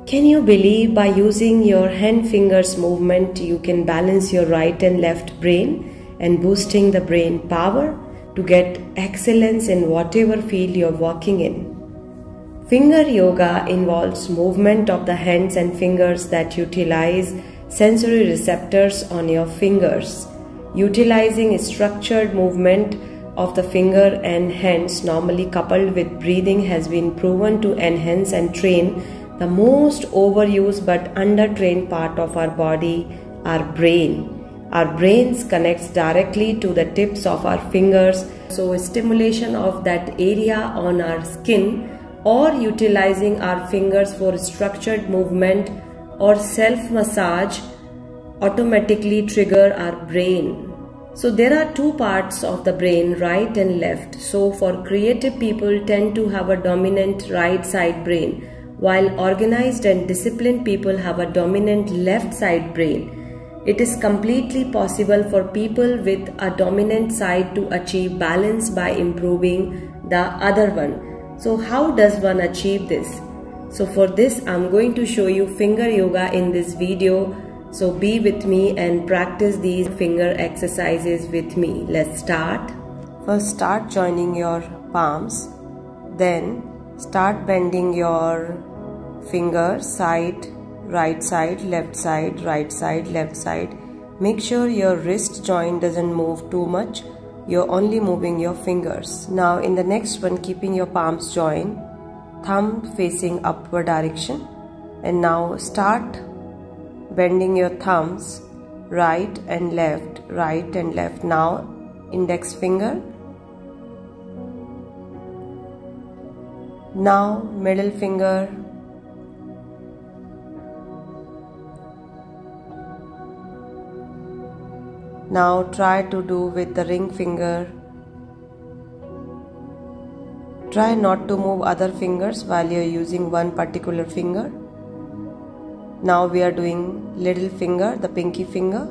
Can you believe by using your hand fingers movement you can balance your right and left brain and boosting the brain power to get excellence in whatever field you're working in? Finger yoga involves movement of the hands and fingers that utilize sensory receptors on your fingers. Utilizing structured movement of the finger and hands normally coupled with breathing has been proven to enhance and train the most overused but undertrained part of our body, our brain. Our brains connects directly to the tips of our fingers, so stimulation of that area on our skin or utilizing our fingers for structured movement or self-massage automatically trigger our brain. So there are two parts of the brain, right and left. So for creative people tend to have a dominant right side brain, while organized and disciplined people have a dominant left side brain. It is completely possible for people with a dominant side to achieve balance by improving the other one. So how does one achieve this? So for this I'm going to show you finger yoga in this video. So be with me and practice these finger exercises with me. Let's start. First start joining your palms. Then start bending your fingers side, right side, left side, right side, left side. Make sure your wrist joint doesn't move too much. You're only moving your fingers. Now in the next one, keeping your palms joined, thumb facing upward direction. And now start bending your thumbs right and left, right and left. Now index finger. Now middle finger. Now try to do with the ring finger. Try not to move other fingers while you are using one particular finger. Now we are doing little finger, the pinky finger.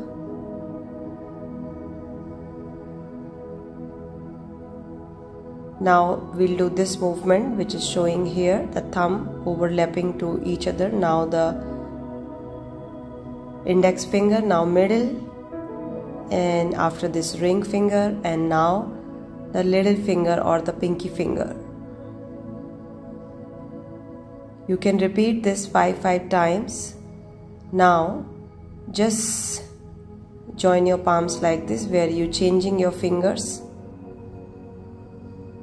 Now we'll do this movement which is showing here, the thumb overlapping to each other. Now the index finger, now middle, and after this ring finger, and now the little finger or the pinky finger. You can repeat this 5 times. Now just join your palms like this where you changing your fingers.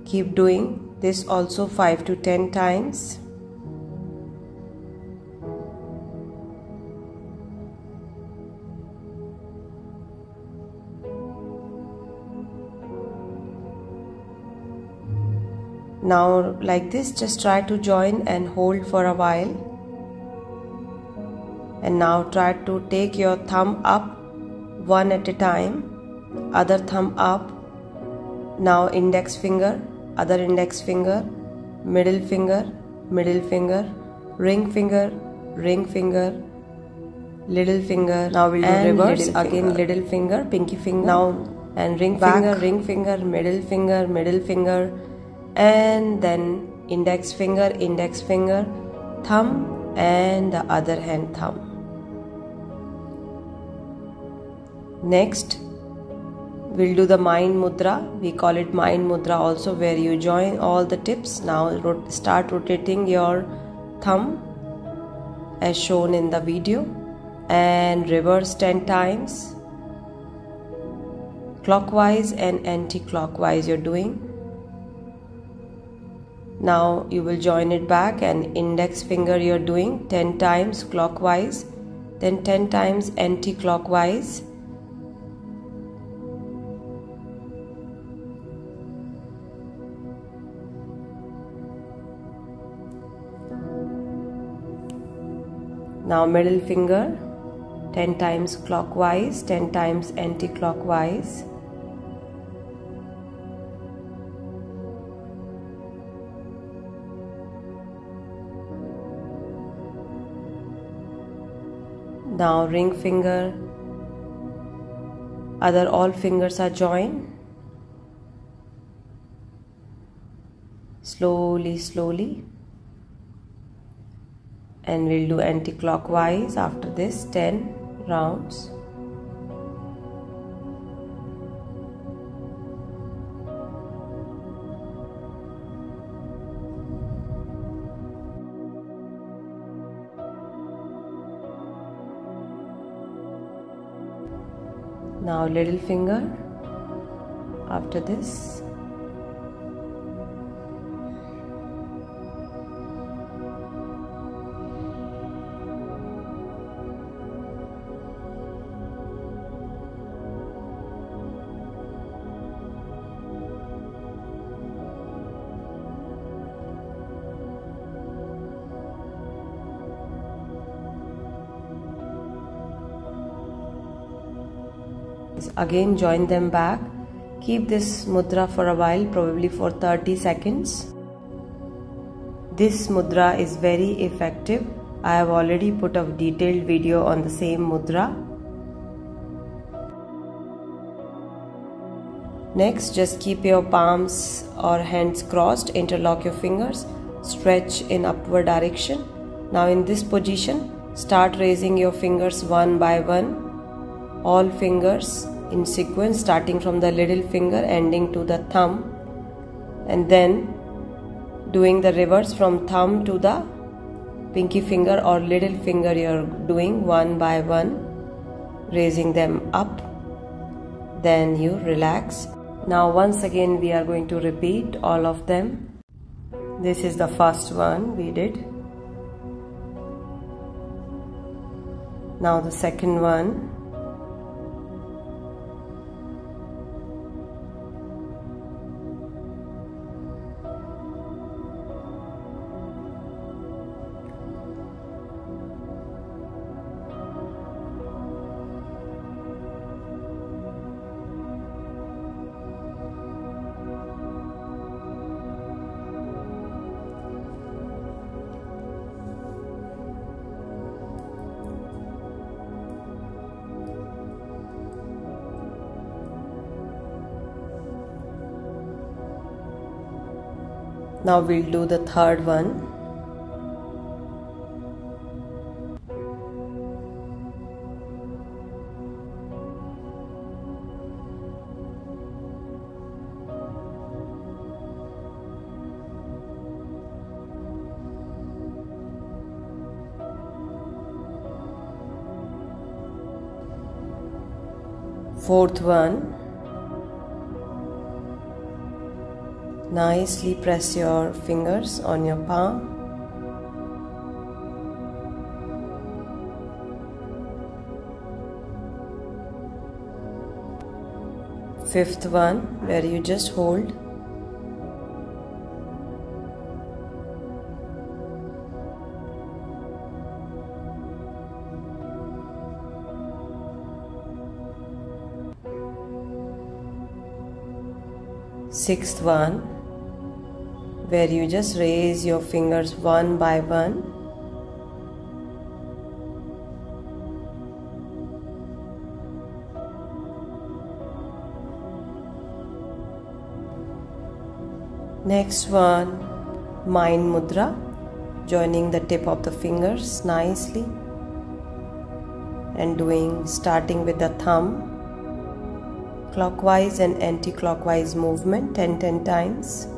Keep doing this also 5 to 10 times. Now like this, just try to join and hold for a while. And now try to take your thumb up one at a time, other thumb up. Now index finger, other index finger, middle finger, ring finger, little finger. Now we'll do reverse again, little finger, pinky finger. Now and ring finger, middle finger. And then index finger, thumb, and the other hand thumb. Next, we'll do the mind mudra. We call it mind mudra also, where you join all the tips. Now start rotating your thumb as shown in the video and reverse 10 times. Clockwise and anti-clockwise you're doing. Now you will join it back, and index finger you're doing 10 times clockwise, then 10 times anti-clockwise. Now middle finger 10 times clockwise, 10 times anti-clockwise. Now ring finger, other all fingers are joined. Slowly. and we'll do anti-clockwise after this 10 rounds. Now little finger after this. Again join them back. Keep this mudra for a while, probably for 30 seconds. This mudra is very effective. I have already put a detailed video on the same mudra. Next, just keep your palms or hands crossed, interlock your fingers, stretch in upward direction. Now in this position, start raising your fingers one by one, all fingers in sequence, starting from the little finger ending to the thumb, and then doing the reverse from thumb to the pinky finger or little finger. You're doing one by one, raising them up, then you relax. Now once again we are going to repeat all of them. This is the first one we did. Now the second one. Now we'll do the third one. Fourth one. Nicely press your fingers on your palm. Fifth one, where you just hold. Sixth one, where you just raise your fingers one by one. Next one, mind mudra, joining the tip of the fingers nicely and starting with the thumb, clockwise and anti-clockwise movement 10 times.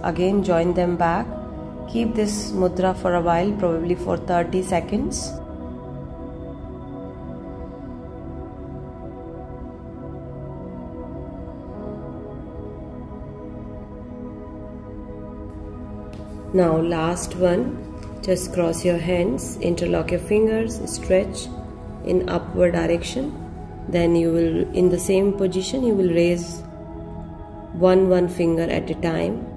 Again join them back. Keep this mudra for a while, probably for 30 seconds. Now last one, just cross your hands, interlock your fingers, stretch in upward direction. Then you will, in the same position, you will raise one finger at a time.